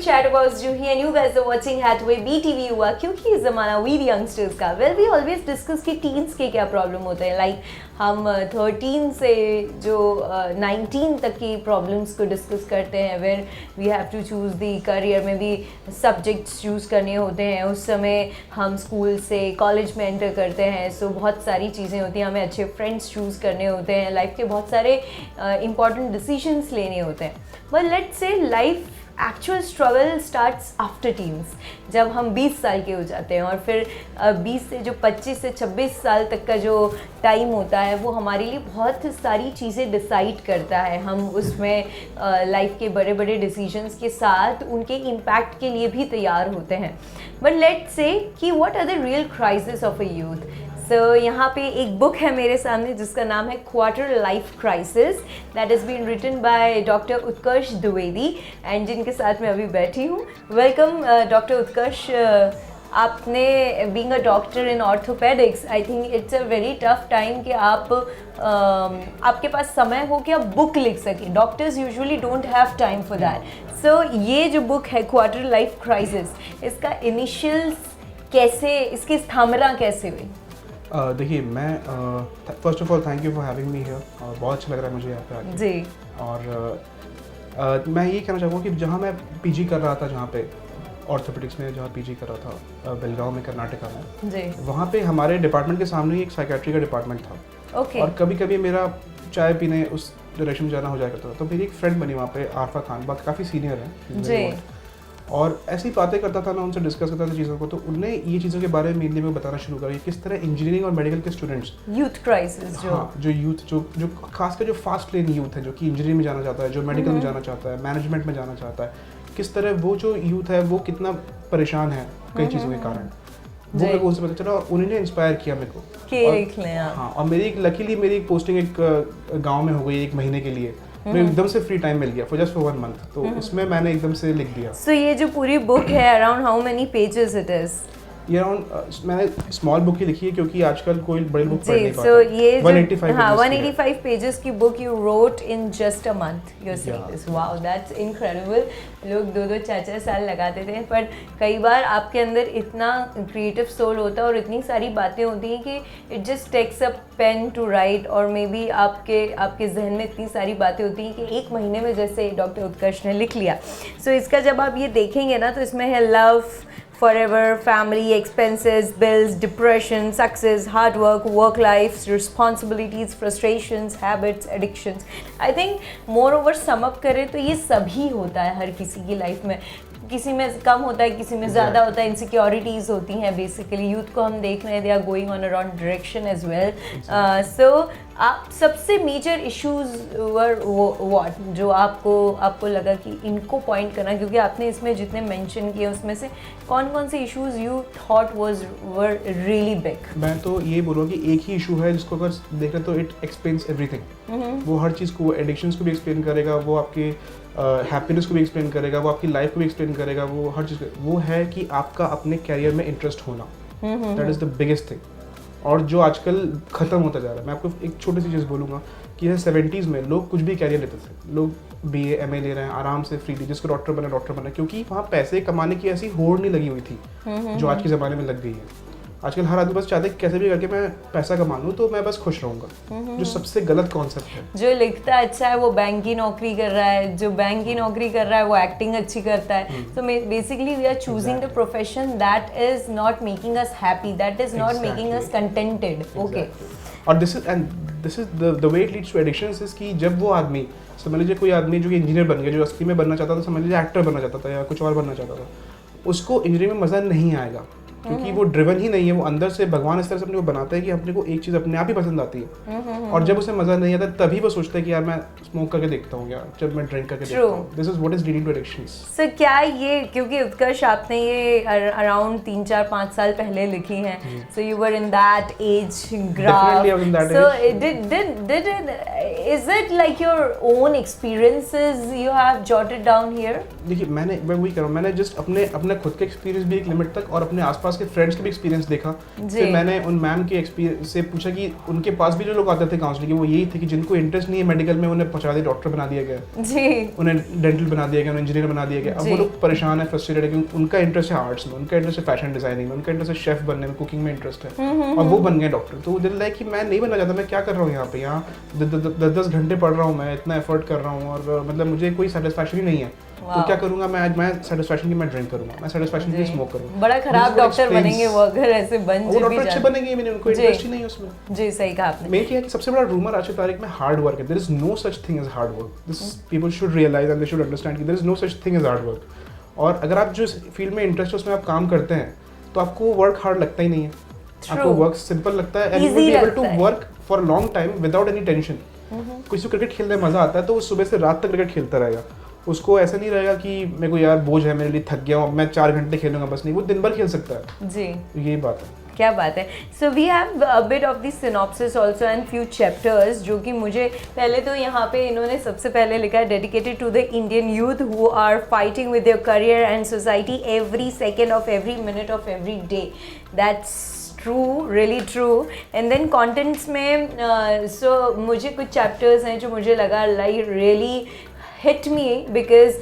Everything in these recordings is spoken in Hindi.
chat about Juhi and you guys are watching Hathaway BTV हुआ क्योंकि ये ज़माना we the youngsters का we always discuss कि teens के क्या problem होते हैं like हम 13 से जो 19 तक की problems को discuss करते हैं where we have to choose the career में भी subjects choose करने होते हैं उस समय हम school से college में enter करते हैं so बहुत सारी चीज़ें होती हैं हमें अच्छे friends choose करने होते हैं life के बहुत सारे important decisions लेने होते हैं but let's say life actual struggle starts after teens जब हम 20 साल के हो जाते हैं और फिर 20 से जो 25 से 26 साल तक का जो टाइम होता है वो हमारे लिए बहुत सारी चीज़ें डिसाइड करता है हम उसमें लाइफ के बड़े बड़े डिसीजंस के साथ उनके इम्पैक्ट के लिए भी तैयार होते हैं बट लेट्स से कि what are the real crisis of a youth so यहाँ पे एक बुक है मेरे सामने जिसका नाम है quarter life crisis that is been written by doctor Utkarsh Dwivedi and जिनके साथ मैं अभी बैठी हूँ वेलकम डॉक्टर उत्कर्ष आपने being a doctor in orthopaedics I think it's a very tough time कि आप आपके पास समय हो कि आप बुक लिख सकें doctors usually don't have time for that so ये जो बुक है क्वार्टर लाइफ क्राइसिस इसका इनिशियल कैसे इसकी स्थापना कैसे हुई देखिए मैं first of all thank you for having me here और बहुत अच्छा लग रहा है मुझे यहाँ पे आके जी और मैं ये कहना चाहूँगा कि जहाँ मैं पीजी कर रहा था जहाँ पे ऑर्थोपेडिक्स में जहाँ पीजी कर रहा था बेलगांव में कर्नाटका में जी वहाँ पे हमारे डिपार्टमेंट के सामने ही एक साइकेट्री का डिपार्टमेंट था ओके और कभी कभी मेरा चाय पीने उस डायरेक्शन में जाना हो जाया करता था तो मेरी एक फ्रेंड बनी वहाँ पे आरफा खान काफ़ी सीनियर है जी और ऐसी बातें करता था मैं उनसे डिस्कस करता था चीज़ों को तो उनने ये चीज़ों के बारे में मेनली में बताना शुरू करा किस तरह इंजीनियरिंग और मेडिकल के स्टूडेंट्स यूथ क्राइसिस जो यूथ जो खासकर जो फास्ट लेन यूथ है जो कि इंजीनियरिंग में जाना चाहता है जो मेडिकल में जाना चाहता है मैनेजमेंट में जाना चाहता है किस तरह वो जो यूथ है वो कितना परेशान है कई चीज़ों के कारण वो मेरे को उससे पता चला और उन्होंने इंस्पायर किया मेरे को हाँ और मेरी लकीली मेरी एक पोस्टिंग एक गाँव में हो गई 1 महीने के लिए मुझे एकदम से फ्री टाइम मिल गया फॉर जस्ट फॉर 1 मंथ तो उसमें मैंने एकदम से लिख दिया सो ये जो पूरी बुक है around how many pages it is ये अराउंड मैंने स्मॉल बुक ही लिखी है क्योंकि आजकल कोई बड़ी बुक पढ़ नहीं पाता। So ये 185 पेजेस की book you wrote in just a month you are saying this wow that's incredible लोग 2-2 4-4 साल लगाते थे पर कई बार आपके अंदर इतना क्रिएटिव सोल होता है और इतनी सारी बातें होती हैं कि it just takes a pain to write और मे बी आपके जहन में इतनी सारी बातें होती हैं कि 1 महीने में जैसे डॉक्टर उत्कर्ष ने लिख लिया सो इसका जब आप ये देखेंगे ना तो इसमें है love forever, family, expenses, bills, depression, success, hard work, work life, responsibilities, frustrations, habits, addictions. I think moreover sum up करें तो ये सभी होता है हर किसी की लाइफ में किसी में कम होता है किसी में ज़्यादा होता है इनसिक्योरिटीज़ होती हैं बेसिकली यूथ को हम देख रहे हैं they are going on a wrong direction as well so आप सबसे मेजर इश्यूज वर व्हाट जो आपको लगा कि इनको पॉइंट करना क्योंकि आपने इसमें जितने मेंशन किए उसमें से कौन कौन से issues you thought were really big मैं तो ये बोलूँगा कि एक ही इशू है जिसको अगर देख रहे तो इट एक्सप्लेन्स एवरीथिंग वो हर चीज़ को एडिक्शंस को भी एक्सप्लेन करेगा वो आपके हैप्पीनेस को भी एक्सप्लेन करेगा वो आपकी लाइफ को भी एक्सप्लेन करेगा वो हर चीज़ वो है कि आपका अपने कैरियर में इंटरेस्ट होना that is the biggest thing और जो आजकल ख़त्म होता जा रहा है मैं आपको एक छोटी सी चीज़ बोलूँगा कि जैसे 70s में लोग कुछ भी कैरियर लेते थे लोग BA MA ले रहे हैं आराम से फ्रीली जिसको डॉक्टर बना क्योंकि वहाँ पैसे कमाने की ऐसी होड़ नहीं लगी हुई थी जो आज के ज़माने में लग गई है आजकल हर आदमी बस चाहते कैसे भी करके मैं पैसा कमा लूँ तो मैं बस खुश रहूँगा जो सबसे गलत कॉन्सेप्ट है जो लिखता अच्छा है वो बैंक की नौकरी कर रहा है जो बैंक की नौकरी कर रहा है वो एक्टिंग अच्छी करता है तो basically we are choosing the profession that is not making us happy that is not making us contented okay और this is the way it leads to addictions is कि जब वो आदमी समझ लीजिए कोई आदमी जो कि इंजीनियर बन गया जो असली में बनना चाहता था समझ लीजिए एक्टर बनना चाहता था या कुछ और बनना चाहता था उसको इंजीनियरिंग में मज़ा नहीं आएगा क्योंकि वो ड्रिवन ही नहीं है वो अंदर से भगवान इस तरह से अपने को बनाता है कि अपने को एक चीज़ अपने आप ही पसंद आती है और जब उसे मज़ा नहीं आता तभी वो सोचता है कि यार मैं स्मोक करके देखता हूँ यार जब मैं ड्रिंक करके देखता हूँ this is what is leading to addictions sir क्या ये क्योंकि उत्कर्ष आपने ये अराउंड 3-4-5 साल पहले लिखी हैं so you were in that age graph so did is it like your own experiences you have jotted down here देखिए मैं वही कर रहा हूँ मैंने जस्ट अपने खुद के एक्सपीरियंस भी एक लिमिट तक और अपने आसपास आसपास के फ्रेंड्स के भी एक्सपीरियंस देखा। जी। फिर मैंने उन मैम के एक्सपीरियंस से पूछा कि उनके पास भी जो लोग आते थे काउंसलिंग के, वो यही थे कि जिनको इंटरेस्ट नहीं है मेडिकल में, उन्हें पहुंचा दिया, डॉक्टर बना दिया गया जी, उन्हें डेंटल बना दिया गया, उन्हें इंजीनियर बना दिया गया। अब जी। वो लोग परेशान है, फ्रस्ट्रेटेड है, क्योंकि उनका इंटरेस्ट है आर्ट्स में, उनका इंटरेस्ट है फैशन डिजाइनिंग में, उनका इंटरेस्ट है शेफ बनने में, कुकिंग में इंटरेस्ट है, और वो बन गए डॉक्टर। तो दिल है कि मैं नहीं बनना चाहता, मैं क्या कर रहा हूँ यहाँ पे, यहाँ 10-10 घंटे पढ़ रहा हूँ, मैं इतना एफर्ट कर रहा हूँ और मतलब मुझे कोई सेटिस्फैक्शन ही नहीं है। तो क्या करूँगा मैं सेटिस्फैक्शन की मैं ड्रिंक करूँगा, मैं सेटिस्फैक्शन की स्मोक करूँगा। बड़ा खराब डॉक्टर बनेंगे वो अगर ऐसे बन वो डॉक्टर अच्छे बनेंगे, मैंने उनको इंटरेस्ट ही नहीं है उसमें। जी, सही कहा आपने। मेन क्या है कि सबसे बड़ा रूमर आज की तारीख में हार्ड वर्क है। There is no such thing as hard work. This people should realise and they should understand कि there is no such thing as hard work. और अगर आप जो फील्ड में इंटरेस्ट है उसमें आप काम करते हैं तो आपको वर्क हार्ड लगता ही नहीं है, आपको वर्क सिंपल लगता है, and you will be able to work for long time without any tension. किसी को क्रिकेट खेलने में मजा आता है तो वो सुबह से रात तक क्रिकेट खेलता रहेगा, उसको ऐसा नहीं रहेगा कि मेरे को यार बोझ है, मेरे लिए थक गया हूँ, मैं 4 घंटे खेलूंगा बस, नहीं, वो दिन भर खेल सकता है। जी, यही बात है। क्या बात है। So we have a bit of the synopsis also and few chapters, जो कि मुझे पहले तो यहाँ पे इन्होंने सबसे पहले लिखा है dedicated to the Indian youth who are fighting with their career and society every second of every minute of every day. That's true, really true. And then contents में सो मुझे कुछ चैप्टर्स हैं जो मुझे लगा like really hit me, because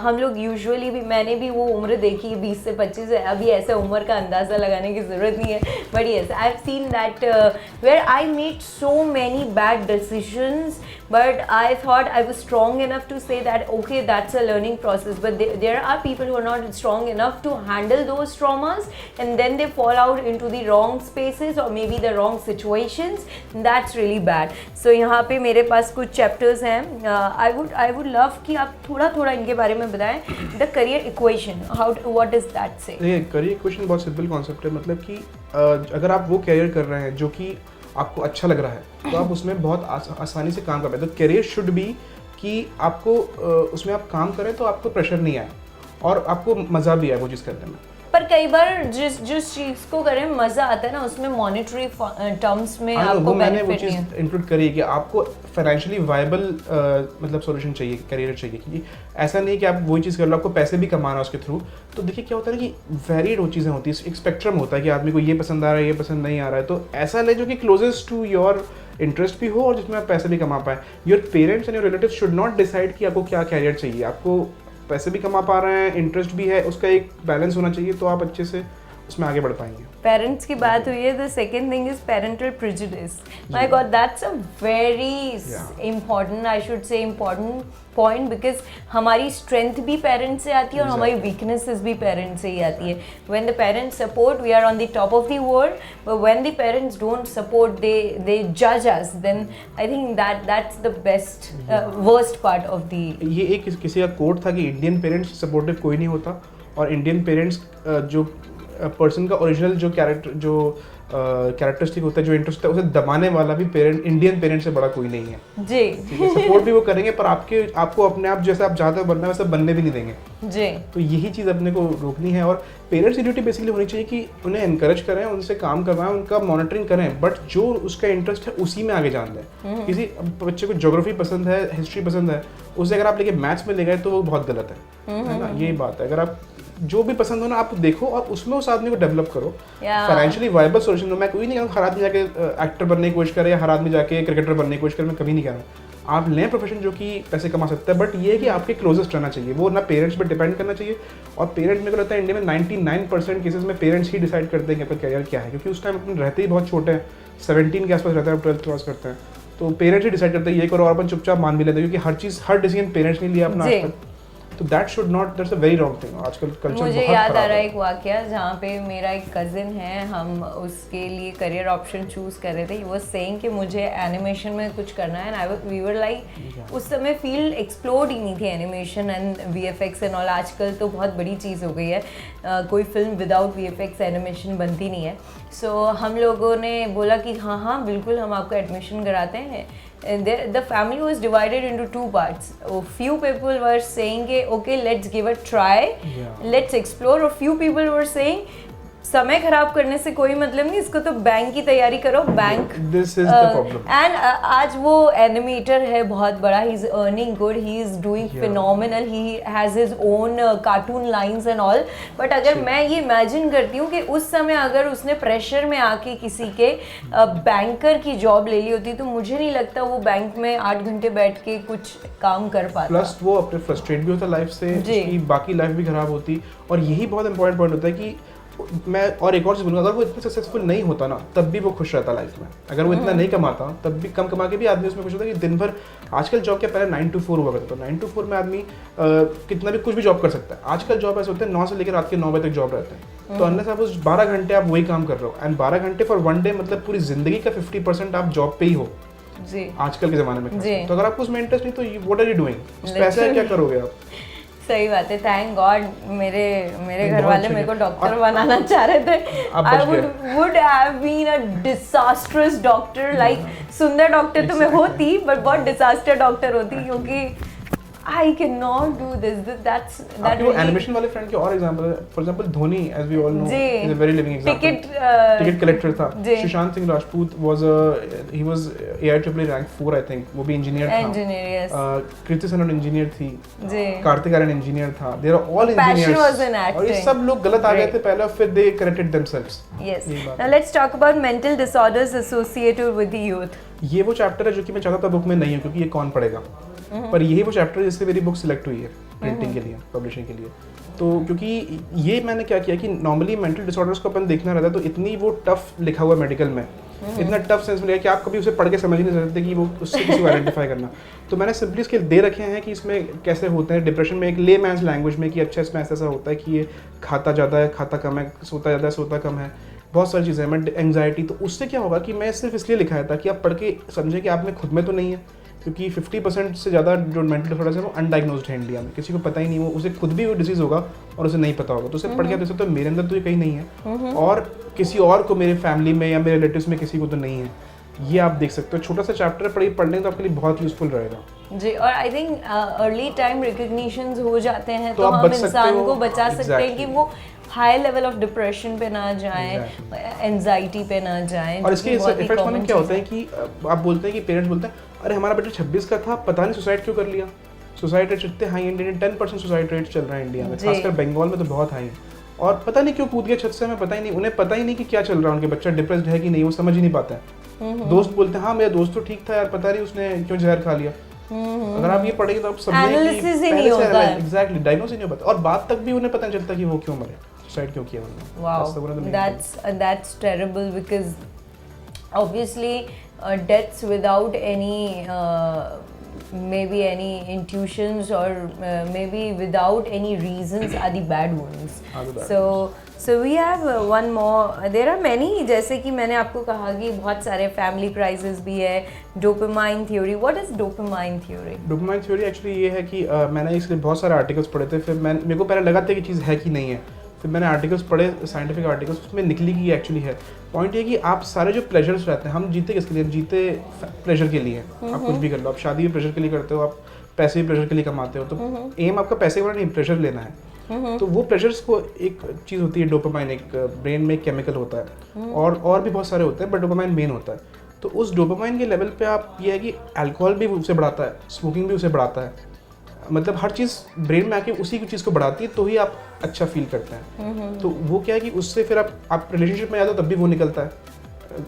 हम लोग यूजुअली भी, मैंने भी वो उम्र देखी है 20 से 25 है, अभी ऐसे उम्र का अंदाज़ा लगाने की ज़रूरत नहीं है, but yes I have seen that where I made so many bad decisions, but I thought I was strong enough to say that okay, that's a learning process, but there are people who are not strong enough to handle those traumas, and then they fall out into the wrong spaces or maybe the wrong situations. That's really bad. So यहाँ पे मेरे पास कुछ chapters हैं, I would love कि आप थोड़ा इनके बारे में बताएं। The career equation, what does that say? ये career equation बहुत सिंपल कॉन्सेप्ट है, मतलब कि अगर आप वो कैरियर कर रहे हैं जो कि आपको अच्छा लग रहा है तो आप उसमें बहुत आसानी से काम कर पाए। तो करियर शुड बी कि आपको उसमें आप काम करें तो आपको प्रेशर नहीं आए और आपको मज़ा भी आए वो चीज़ करने में। पर कई बार जिस चीज़ को करें मज़ा आता है ना, उसमें मॉनेटरी टर्म्स में आपको मैंने वो बेनिफिट नहीं है। चीज़ इंक्लूड करी है कि आपको फाइनेंशियली वायबल मतलब सॉल्यूशन चाहिए, करियर चाहिए, कि ऐसा नहीं कि आप वही चीज़ कर लो, आपको पैसे भी कमाना है उसके थ्रू। तो देखिए क्या होता है ना कि वेरिड वो चीज़ें होती है, एक स्पेक्ट्रम होता है कि आदमी को ये पसंद आ रहा है, ये पसंद नहीं आ रहा है, तो ऐसा ले जो कि क्लोजेस्ट टू योर इंटरेस्ट भी हो और जिसमें आप पैसे भी कमा पाए। Your parents and your relatives should not decide कि आपको क्या कैरियर चाहिए, आपको पैसे भी कमा पा रहे हैं, इंटरेस्ट भी है, उसका एक बैलेंस होना चाहिए, तो आप अच्छे से उसमें आगे बढ़ पाएंगे। पेरेंट्स की बात हुई है, the second thing is parental prejudice. My God, that's a very important, I should से इम्पॉर्टेंट पॉइंट, बिकॉज हमारी स्ट्रेंथ भी पेरेंट्स से आती है और हमारी वीकनेसेस भी पेरेंट्स से ही आती है। When the parents support we are on the top of the world, but when the parents don't support they जज us, then I think that's the best worst part of the. ये एक किसी का कोट था कि इंडियन पेरेंट्स सपोर्टिव कोई नहीं होता, और इंडियन पेरेंट्स जो पर्सन का ओरिजिनल जो कैरेक्टरिस्टिक होता है, जो इंटरेस्ट होता है, उसे दबाने वाला भी पेरेंट, इंडियन पेरेंट से बड़ा कोई नहीं है जी। सपोर्ट भी वो करेंगे पर आपको अपने आप जैसा आप चाहते हो बनना है वैसा बनने भी नहीं देंगे जी। तो यही चीज़ अपने को रोकनी है। और पेरेंट्स की ड्यूटी बेसिकली होनी चाहिए कि उन्हें एनकरेज करें, उनसे काम करवाएं, उनका मॉनिटरिंग करें, बट जो उसका इंटरेस्ट है उसी में आगे जान दें। किसी बच्चे को ज्योग्राफी पसंद है, हिस्ट्री पसंद है, उसे अगर आप लेके मैथ्स में ले गए तो वो बहुत गलत है ना, यही बात है। अगर आप जो भी पसंद हो ना आप देखो और उसमें उस आदमी को डेवलप करो, फाइनेंशियली वायबल सोल्यूशन दो। मैं कोई नहीं कहूँ हर आदमी जाके एक्टर बनने की कोशिश करे या हर आदमी जाके क्रिकेटर बनने की कोशिश करे, मैं कभी नहीं कह रहा हूँ। आप लें प्रोफेशन जो कि पैसे कमा सकता है, बट ये है कि आपके क्लोजेस्ट रहना चाहिए, वो ना पेरेंट्स पे डिपेंड करना चाहिए। और पेरेंट्स मेरे को लगता है इंडिया में 99% केसेस में पेरेंट्स ही डिसाइड करते हैं कि आपका करियर क्या है, क्योंकि उस टाइम अपन रहते ही बहुत छोटे हैं, 17 के आसपास रहते हैं, 12th क्रॉस करते हैं, तो पेरेंट्स ही डिसाइड करते हैं ये करो, और अपन चुपचाप मान भी लेते हैं, क्योंकि हर डिसीजन पेरेंट्स ने लिया अपना आज तक। तो that should not, that's a very wrong thing. आजकल कल्चर मुझे याद आ रहा है एक वाकया जहाँ पे मेरा एक कज़िन है, हम उसके लिए करियर ऑप्शन चूज़ कर रहे थे। वो सेइंग कि मुझे एनिमेशन में कुछ करना है, एंड वी वर लाइक, उस समय फील्ड एक्सप्लोर ही नहीं थी animation and VFX and all. आजकल तो बहुत बड़ी चीज़ हो गई है, कोई फिल्म विदाउट VFX एनिमेशन बनती नहीं है। सो हम लोगों ने बोला कि हाँ बिल्कुल हम आपको एडमिशन कराते हैं। The family was divided into two parts. A few people were saying, okay, let's give a try, let's explore. A few people were saying, समय खराब करने से कोई मतलब नहीं, इसको तो बैंक की तैयारी करो, bank. This is the problem. And आज वो एनिमेटर है बहुत बड़ा, he is earning good, he is doing phenomenal, he has his own cartoon lines and all. But अगर मैं ये इमेजिन करती हूँ कि उस समय अगर उसने प्रेशर में आके किसी के बैंकर की जॉब ले ली होती, तो मुझे नहीं लगता वो बैंक में 8 घंटे बैठ के कुछ काम कर पाता। प्लस वो अपने फ्रस्ट्रेट भी होता लाइफ से, उसकी बाकी लाइफ भी खराब होती। और यही बहुत इंपॉर्टेंट पॉइंट होता है कि मैं और एक और चीज़ बोलूँगा, अगर वो इतना सक्सेसफुल नहीं होता ना तब भी वो खुश रहता लाइफ में। अगर वो इतना नहीं कमाता तब भी, कम कमा के भी आदमी उसमें खुश होता है कि दिन भर, आजकल जॉब क्या, पहले 9 to 4 हुआ करता, तो 9 to 4 में आदमी कितना भी कुछ भी जॉब कर सकता है। आजकल जॉब ऐसे होते हैं 9 से लेकर रात के 9 बजे तक जॉब रहते हैं। तो अनलेस आप उस 12 घंटे आप वही काम कर रहे हो, एंड 12 घंटे फॉर वन डे, मतलब पूरी जिंदगी का 50% आप जॉब पे ही हो जी आजकल के ज़माने में। तो अगर आपको उसमें इंटरेस्ट नहीं तो व्हाट आर यू डूइंग, उस पैसे क्या करोगे आप? सही बात है। थैंक गॉड मेरे घर वाले मेरे को डॉक्टर बनाना चाह रहे थे। I would have been a disastrous doctor, like सुंदर डॉक्टर तो मैं होती, बट बहुत डिजास्टर डॉक्टर होती, क्योंकि I cannot do this. That's that. वो एनिमेशन वाले फ्रेंड के और एग्जांपल है, for example Dhoni, as we all know, is a very living example. Ticket collector था। Sushant Singh Rajput he was AIAA rank 4 I think, वो भी इंजीनियर था। Engineer, yes. कृति सनन इंजीनियर थी जी। कार्तिक आर्यन इंजीनियर था। They are all engineers. Passion was in acting. और ये सब लोग गलत आ गए थे पहले, फिर they corrected themselves. Yes. Now let's talk about mental disorders associated with the youth. ये वो चैप्टर है जो कि मैं चाहता था बुक में नहीं है, क्योंकि ये कौन पढ़ेगा। पर यही वो चैप्टर है जिससे मेरी बुक सिलेक्ट हुई है प्रिंटिंग के लिए, पब्लिशिंग के लिए। तो क्योंकि ये मैंने क्या किया कि नॉर्मली मेंटल डिसऑर्डर्स को अपन देखना रहता है, तो इतनी वो टफ लिखा हुआ मेडिकल में, इतना टफ सेंस मिलेगा कि आप कभी उसे पढ़ के समझ ही नहीं सकते कि वो उससे किसी को आइडेंटिफाई करना। तो मैंने सिंपली इसके दे रखे हैं कि इसमें कैसे होते हैं डिप्रेशन में, एक ले मैन्स लैंग्वेज में, कि अच्छा इसमें ऐसा होता है कि ये खाता ज़्यादा है, खाता कम है, सोता ज़्यादा है, सोता कम है, बहुत सारी चीज़ें हैं। एंग्जाइटी, तो उससे क्या होगा कि मैं सिर्फ इसलिए लिखा है ताकि आप पढ़ के समझें कि आप में खुद में तो नहीं है, क्योंकि 50% से ज़्यादा जो मेंटल डिसऑर्डर्स है वो अनडायग्नोज्ड है इंडिया में, किसी को पता ही नहीं, वो उसे खुद भी वो डिजीज़ होगा और उसे नहीं पता होगा। तो उसे पढ़ के आप देख सकते हो मेरे अंदर तो ये कहीं नहीं है, और किसी और को, मेरे फैमिली में या मेरे रिलेटिव्स में किसी को तो नहीं है। ये आप देख सकते हो, छोटा सा चैप्टर पढ़ने तो आपके लिए बहुत यूजफुल रहेगा जी। और I think early time recognitions हो जाते हैं तो हम इंसान को बचा सकते हैं कि वो हाई लेवल ऑफ डिप्रेशन पे ना जाए, एंजाइटी पे ना जाए। और इसके इफेक्ट्स में क्या होता है कि आप बोलते हैं कि पेरेंट्स बोलते हैं अरे हमारा बेटा 26 का था, पता नहीं सुसाइड क्यों कर लिया। सुसाइड रेट इतने हाई इंडिया में, 10% सुसाइड रेट चल रहा है इंडिया में, खासकर बंगाल में तो बहुत हाई है। और पता नहीं क्यों कूद गया छत से, हमें पता ही नहीं, उन्हें पता ही नहीं कि क्या चल रहा है, उनके बच्चा डिप्रेस्ड है कि नहीं, वो समझ ही नहीं पाता है। दोस्त बोलते हैं हाँ मेरा दोस्त तो ठीक था यार, पता नहीं उसने क्यों जहर खा लिया। अगर आप ये पढ़ेंगे तो आप समझेंगे कि एग्जैक्टली डायग्नोस ही नहीं होता, और बात तक भी उन्हें पता नहीं चलता कि वो क्यों मरे, सुसाइड क्यों किया उन्होंने। Wow, that's terrible because obviously deaths without any maybe any intuitions or maybe without any reasons are the bad ones. So we have one more. There are many, जैसे कि मैंने आपको कहा कि बहुत सारे फैमिली क्राइसिस भी है, dopamine theory. What is dopamine theory? Dopamine theory actually ये है कि मैंने इसके बहुत सारे आर्टिकल्स पढ़े थे, फिर मेरे को पहले लगा था कि चीज़ है कि नहीं है, फिर मैंने आर्टिकल्स पढ़े, साइंटिफिक आर्टिकल्स, उसमें निकली कि ये एक्चुअली है। पॉइंट ये कि आप सारे जो प्लेजर्स रहते हैं, हम जीते किसके लिए? जीते प्लेजर के लिए। आप कुछ भी कर लो, आप शादी भी प्लेजर के लिए करते हो, आप पैसे भी प्लेजर के लिए कमाते हो, तो एम आपका पैसे का नहीं, प्लेजर लेना है। तो वो प्लेजर्स को एक चीज़ होती है डोपामाइन, एक ब्रेन में एक केमिकल होता है, और भी बहुत सारे होते हैं, बट डोपामाइन मेन होता है। तो उस डोपामाइन के लेवल पे आप ये है कि अल्कोहल भी उसे बढ़ाता है, स्मोकिंग भी उसे बढ़ाता है, मतलब हर चीज़ ब्रेन में आके उसी की चीज़ को बढ़ाती है, तो ही आप अच्छा फील करते हैं। तो वो क्या है कि उससे फिर आप रिलेशनशिप में जाते हो तब भी वो निकलता है,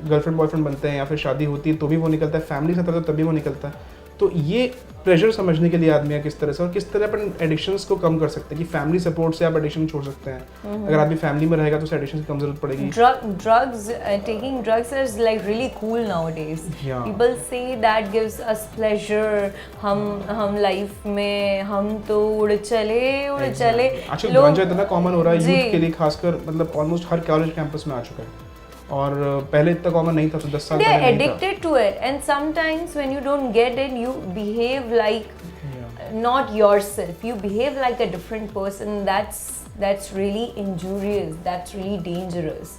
गर्लफ्रेंड बॉयफ्रेंड बनते हैं या फिर शादी होती है तो भी वो निकलता है, फैमिली के साथ रहते हो तब भी वो निकलता है। तो ये प्रेशर समझने के लिए आदमी किस तरह से और किस तरह अपन एडिक्शंस को कम कर सकते हैं, कि फैमिली सपोर्ट से आप एडिक्शन छोड़ सकते हैं। अगर आदमी फैमिली में रहेगा तो उसे एडिक्शन की कम जरूरत पड़ेगी। Drugs, taking drugs is like really cool nowadays. Yeah. People say that gives us pleasure. हम लाइफ में हम तो उड़ चले आजकल गांजा इतना कॉमन हो रहा है यूथ के लिए, खासकर मतलब ऑलमोस्ट हर कॉलेज कैंपस में आ चुका है, और पहले इतना कॉमन नहीं था, तो 10 साल पहले नहीं था। They are addicted to it, and sometimes when you don't get it, you behave like not yourself. You behave like a different person. That's really injurious. That's really dangerous.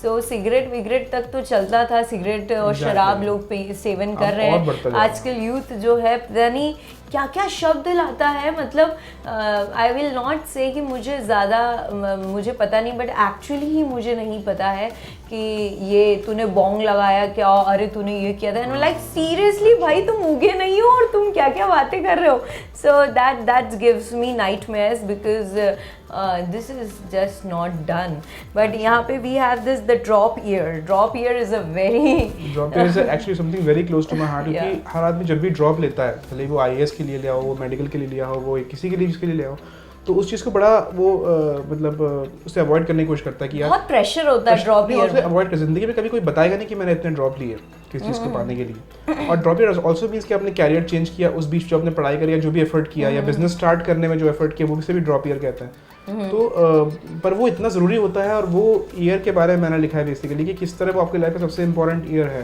So cigarette विगरेट तक तो चलता था, सिगरेट और शराब लोग सेवन कर रहे हैं। आजकल यूथ जो है पता नहीं क्या क्या शब्द लाता है, मतलब आई विल नॉट से कि मुझे ज़्यादा मुझे पता नहीं, बट एक्चुअली ही मुझे नहीं पता है कि ये तूने बॉन्ग लगाया क्या, अरे तूने ये किया था, एंड लाइक सीरियसली भाई तुम उगे नहीं हो और तुम क्या क्या बातें कर रहे हो. So that gives me nightmares because this is just not done. But यहाँ पे we have this the drop year is a very drop year is actually something very close to my heart, क्योंकि हर आदमी जब भी ड्रॉप लेता है, भले वो आईएएस के लिए लिया हो, वो मेडिकल के लिए लिया हो, वो किसी के लिए जिसके लिए लिया हो, तो उस चीज़ को बड़ा वो मतलब उससे अवॉइड करने की कोशिश करता है कि यार बहुत प्रेशर होता है ड्रॉप ईयर में. अवॉइड कर, जिंदगी में कभी कोई बताएगा नहीं कि मैंने इतने ड्रॉप लिए किस चीज़ को पाने के लिए. और ड्रॉप ईयर ऑल्सो मीन्स कि आपने कैरियर चेंज किया, उस बीच जो आपने पढ़ाई करी या जो भी एफर्ट किया या बिजनेस स्टार्ट करने में जो एफर्ट किया, वो उसे भी ड्रॉप ईयर कहता है. तो पर वो इतना ज़रूरी होता है, और वो ईयर के बारे में मैंने लिखा है बेसिकली कि किस तरह वो आपकी लाइफ का सबसे इंपॉर्टेंट ईयर है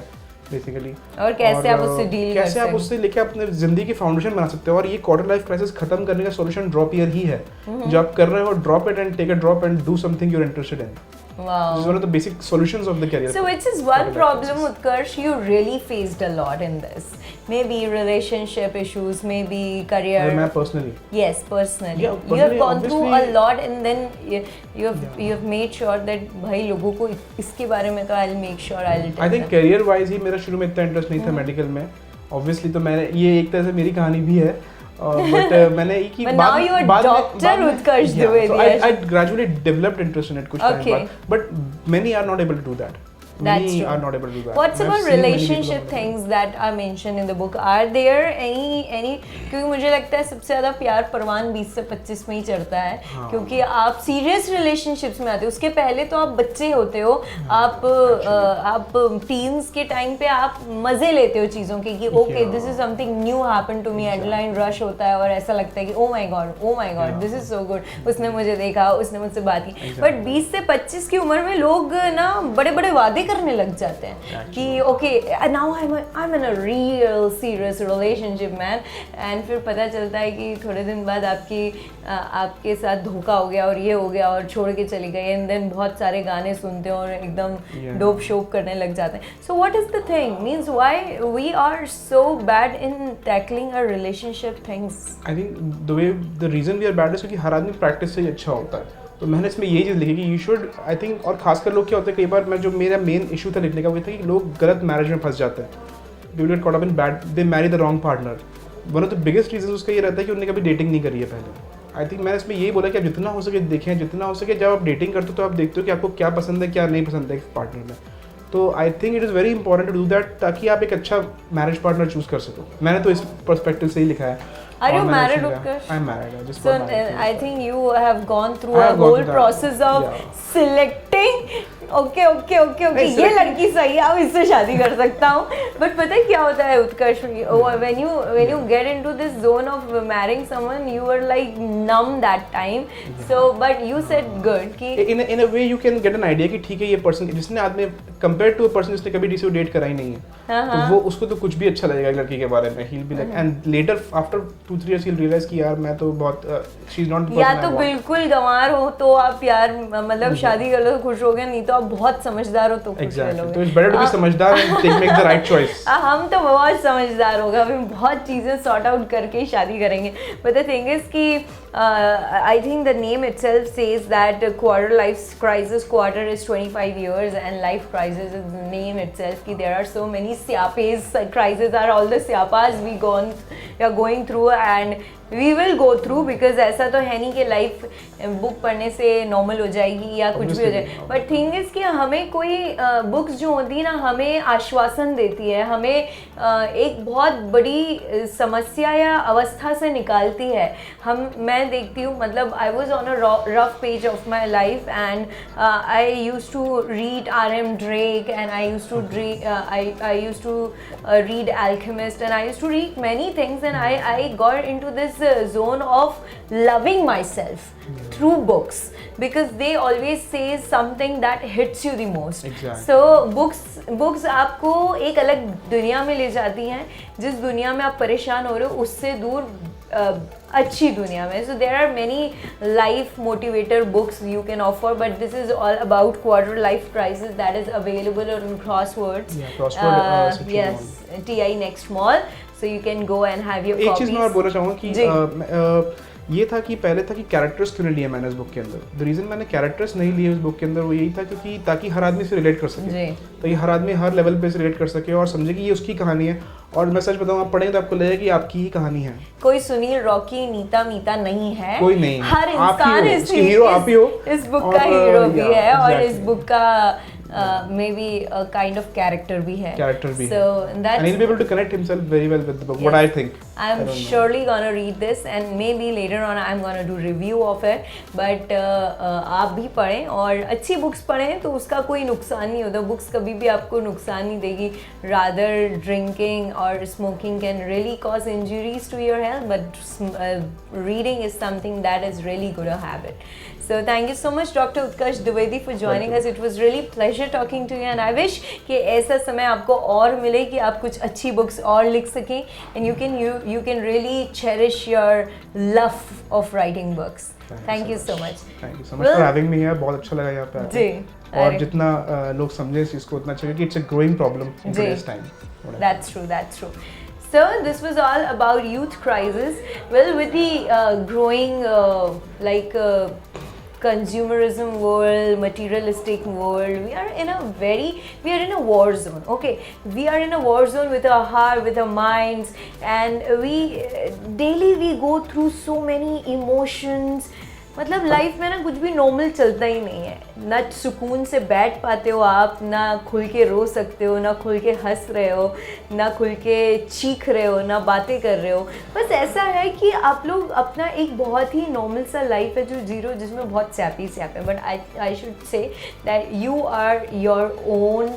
बेसिकली, और कैसे आप उससे डील करते हैं, कैसे आप उससे लेके अपने जिंदगी की फाउंडेशन बना सकते हो. और ये क्वार्टर लाइफ क्राइसिस खत्म करने का सॉल्यूशन ड्रॉप ईयर ही है. जो आप कर रहे हो, drop it and take a drop and do something you are interested in. Wow. This is one of the basic solutions of the career. So which is one problem, Utkarsh, you really faced a lot in this. Maybe relationship issues, maybe career. मैं personally. Yes, personally. Yeah, You have personally, gone through a obviously. lot, and then you have made sure that भाई लोगों को इसके बारे में तो I'll make sure I'll tell I think them. career wise ही मेरा शुरू में इतना इंटरेस्ट नहीं था मेडिकल में. Obviously तो मैंने ये एक तरह से मेरी कहानी भी है. But मैंने एक ही But now you are Dr. Utkarsh Dwivedi. So I gradually developed interest in it कुछ time Okay. बाद. But many are not able to do that. That's Many true. are not able to do that. What's I've about seen many people relationship who- things that are mentioned in the book? Are there any क्योंकि मुझे लगता है सबसे ज़्यादा प्यार परवान 20 से 25 में ही चढ़ता है. हाँ. क्योंकि आप सीरियस रिलेशनशिप्स में आते हो, उसके पहले तो आप बच्चे होते हो, आप टीन्स के टाइम पे आप मज़े लेते हो चीज़ों के कि okay this is something new happen to me, adrenaline rush होता है और ऐसा लगता है कि oh my God this is so good, उसने मुझे देखा, उसने मुझसे बात की. बट 20 से 25 की उम्र में लोग ना बड़े बड़े वादे करने लग जाते हैं कि okay now I am in a real serious relationship man, and फिर पता चलता है कि थोड़े दिन बाद आपके साथ धोखा हो गया और ये हो गया और छोड़ के चली गई, एंड देन बहुत सारे गाने सुनते हो और एकदम डोप शोप करने लग जाते हैं. So what is the thing, means why we are so bad in tackling a relationship things? I think the reason we are bad is क्योंकि हर आदमी प्रैक्टिस से ही अच्छा होता है. तो मैंने इसमें यही चीज़ लिखी कि यू शुड आई थिंक, और खासकर लोग क्या होते हैं कई बार, मैं जो मेरा मेन इशू था लिखने का वो था कि लोग गलत मैरिज में फंस जाते हैं. People get caught up in bad, they marry the wrong partner. One of the biggest reasons उसका ये रहता है कि उन्होंने कभी डेटिंग नहीं करी है पहले. आई थिंक मैंने इसमें यही बोला कि आप जितना हो सके देखें, जितना हो सके जब आप डेटिंग करते हो तो आप देखते हो कि आपको क्या पसंद है क्या नहीं पसंद है एक पार्टनर में. तो I think it is very important to do that ताकि आप एक अच्छा मैरिज पार्टनर चूज कर सको. मैंने तो इस पर्सपेक्टिव से ही लिखा है. Are you married, Utkarsh? I'm married. I just So got married. I think you have gone through I a have gone whole through that. process of Yeah. selecting. Okay. नहीं, ये select- लड़की सही है, अब इससे शादी कर सकता हूँ. But पता है क्या होता है उत्कर्ष, when you get into this zone of marrying someone, you were like numb that time. So but you said good कि in a way you can get an idea कि ठीक है ये पर्सन जिसने आदमी compared to a person जिसने कभी किसी को डेट करा ही नहीं है, तो वो उसको तो कुछ भी अच्छा लगेगा लड़की के बारे में. he'll be like and later after 2-3 years he'll realize कि यार मैं तो बहुत she's not the person या I तो want. बिल्कुल गंवार हो तो आप यार मतलब शादी कर लो तो खुश हो गए, नहीं तो आप बहुत समझदार हो तो खुश Exactly. रहोगे. तो it's better to be समझदार and make the right choice. हम तो बहुत समझदार होगा, हम बहुत चीज़ें सॉर्ट आउट करके ही शादी करेंगे. बट द थिंग इज कि I think the name itself says that quarter life crisis, quarter is 25 years and life crisis is the name itself कि there are so many स्यापेज crises are all the स्यापास we are going through and we will go through because ऐसा तो है नहीं कि लाइफ बुक पढ़ने से नॉर्मल हो जाएगी या कुछ भी हो जाए. बट थिंग इज़ कि हमें कोई बुक्स जो होती है ना हमें आश्वासन देती है, हमें एक बहुत बड़ी समस्या या अवस्था से निकालती है. मैं देखती हूँ, मतलब I was on a rough page of my life and I use to read R.M. Drake and I used to read Alchemist and I used to read many things and I got into this zone of loving myself through books because they always say something that hits you the most. Exactly. So books आपको एक अलग दुनिया में ले जाती हैं, जिस दुनिया में आप परेशान हो रहे हो उससे दूर अच्छी दुनिया में. So there are many life motivator books you can offer, but this is all about quarter life crisis that is available on Crosswords. Yeah, Crossword, section yes, TI Next Mall. so you can go and have your एक copies. चीज़ मैं और बोलना चाहूँगा कि जी। ये था कि पहले था कि कैरेक्टर्स क्यों नहीं लिए मैंने इस बुक के अंदर। द रीज़न मैंने कैरेक्टर्स नहीं लिए इस बुक के अंदर वो यही था क्योंकि ताकि हर आदमी से रिलेट कर सके, जी। ताकि हर आदमी हर लेवल पे से रिलेट कर सके और समझे कि ये उसकी कहानी है। और मैं सच बताऊँ, आप पढ़ेंगे तो आपको लगेगा कि आपकी ही कहानी है। कोई सुनील, रॉकी, नीता, मीता नहीं है, कोई नहीं, हर आप ही इंसान हो, इसके हीरो आप ही हो इस बुक और, का हीरो भी yeah, है और इस exactly. बुक का may be kind of character भी है, कैरेक्टर भी so है। that's And he'll be able to connect himself very well with the book, what I think. I'm surely gonna read this and maybe later on I'm gonna do review of it, but आप भी पढ़ें और अच्छी बुक्स पढ़ें तो उसका कोई नुकसान नहीं होता। बुक्स कभी भी आपको नुकसान नहीं देगी। rather drinking or smoking can really cause injuries to your health, but reading is something that is really good a habit. So thank you so much Dr. Utkarsh Dwivedi for joining us. It was really pleasure talking to you and I wish कि ऐसा समय आपको और मिले कि आप कुछ अच्छी बुक्स और लिख सकें and you can really cherish your love of writing books. Thank you so much. Thank you so much for having me here. बहुत अच्छा लगा यहाँ पे आके। जी। और जितना लोग समझे इस चीज़ को उतना अच्छा, कि it's a growing problem in today's time. That's true. That's true. So this was all about youth crisis. Well, with the growing consumerism world, materialistic world, we are in a war zone. Okay, we are in a war zone with our heart, with our minds, and we daily go through so many emotions. मतलब लाइफ में ना कुछ भी नॉर्मल चलता ही नहीं है। ना सुकून से बैठ पाते हो आप, ना खुल के रो सकते हो, ना खुल के हंस रहे हो, ना खुल के चीख रहे हो, ना बातें कर रहे हो। बस ऐसा है कि आप लोग अपना एक बहुत ही नॉर्मल सा लाइफ है जिसमें बहुत सैपी है। But I should say that you are your own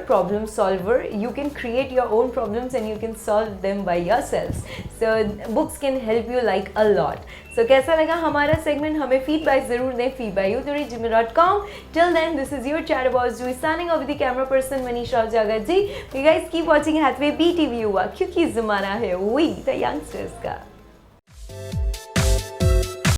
problem solver. You can create your own problems and you can solve them by yourselves. So books can help you like a lot. So कैसा लगा हमारा सेगमेंट? हमें फीडबैक जरूर दें, feedbackyouth@gmail.com. Till then, this is your chatterbox Juhi signing off with the camera person Manish Raujaga ji. You guys keep watching Hathway BTV युवा, क्योंकि ज़माना है we the youngsters का।